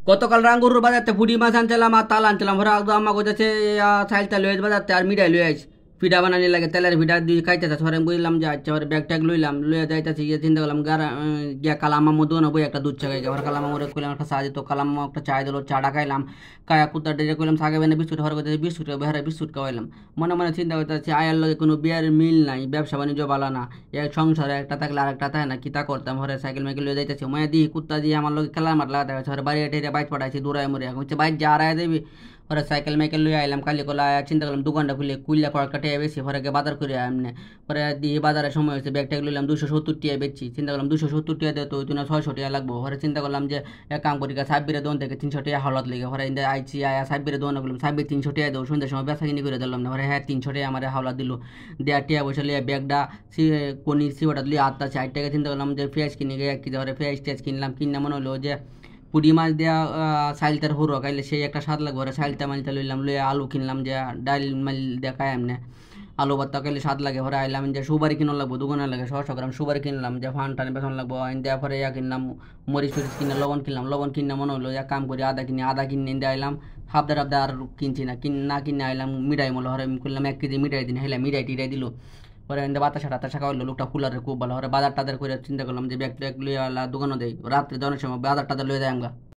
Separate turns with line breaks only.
গতকাল রাঙ্গুরুর বাজারতে পুঁটি মাছ আনছিলাম আর তাল আনছিলাম ঘরে একদম আমা কইতেছে চাইলটা লয়ে বাজারতে আর মিঠাই লয়ে আইস ফিডা বানানি লাগে তেলের ফিডা দিয়ে খাইতেছে ঘরে বুঝলাম যে আচ্ছা ঘরে ব্যাগ ট্যাগ লইলাম লইয়া যাইতেছি গিয়ে চিন্তা করলাম গিয়া কালামা মধ্যে না বই একটা দুধ চা খাই ঘরে কালামা মরে কইলাম একটা চা দিত কালামা একটা চা দিল চাটা খাইলাম কায়া কুত্তা ডেরে কইলাম সাগে বেনে বিস্কুট ঘরে কইতেছে বিস্কুট বেহারে বিস্কুট খাওয়াইলাম মনে মনে চিন্তা করতেছি আয়ার লগে কোনো বিয়ার মিল নাই ব্যবসা বাণিজ্য ভালো না এক সংসারে একটা থাকলে আর একটা থাকে না কিতা করতাম ঘরে সাইকেল মাইকেল লয়ে যাইতেছি মায়া দিই কুত্তা দিয়ে আমার লগে খেলার মাঠ লাগাতে গেছে ঘরে বাড়ি টেরে বাইক পড়াইছি দূরায় মরে এখন হচ্ছে বাইক যা আড়াই দেবি ওরা সাইকেল মাইকেল লইয়া আইলাম কালি কোলা চিন্তা করলাম দোকানটা খুলে কুইলা কয়েকটা টিয়া বেশি পরে বাজার করে এমনি পরে দিয়ে বাজারের সময় হয়েছে ব্যাগ ট্যাগ লইলাম 270 টিয়া বেচছি চিন্তা করলাম 270 টিয়া দিয়ে তো ওই না 600 টিয়া লাগবো পরে চিন্তা করলাম যে এক কাম করি সাব্বিরের দোকান থেকে 300 টিয়া হলত লেগে পরে ইন্দে আইছি আয়া সাব্বিরের দোকানে করলাম সাব্বির 300 টিয়া দেবো সন্ধ্যার সময় বেচা কিনি করে দিলাম না পরে হ্যাঁ 300 টিয়া আমার হাওলা দিল দেয়া টিয়া বসে লিয়ে ব্যাগটা কোনি সিওটা লিয়ে 8 টাকা চিন্তা করলাম যে পেঁয়াজ কিনে গিয়ে এক কেজি পরে পেঁয়াজ টেয়াজ কিনলাম কিনা মনে হলো যে পুঁটি মাছ দেওয়া চাইলতার হুড়ো খাইলে সেই একটা স্বাদ লাগবে ওরা চাইলতা মালটা লইলাম লইয়া আলু কিনলাম যে ডাইল মাইল দেখায় এমনি আলু ভর্তা খাইলে স্বাদ লাগে পরে আইলাম যে সুবারি কিনা লাগবো দোকানে লাগে 600 গ্রাম সুবারি কিনলাম যে ফান টান বেতন লাগবো দেওয়া পরে কিনলাম মরিচ ফরিচ কিনে লবণ কিনলাম লবণ কিনে মনে হলো এক কাম করি আদা কিনে দিয়ে আইলাম হাবদার হাবদার আর কিনছি না না কিনে আইলাম মিঠাই মনে হরে করলাম 1 কেজি মিঠাই দিন হেলা মিঠাই টিটাই দিল পরে বাতাসা টাতাসা খাওয়াইলো লোকটা কুলারে খুব ভালো পরে বাজার টাজার করে চিন্তা করলাম যে ব্যাগ ট্যাগ লইয়া দোকানও দেয় রাত্রে জনের সময় বাজার টাজার লয়ে যায় আমরা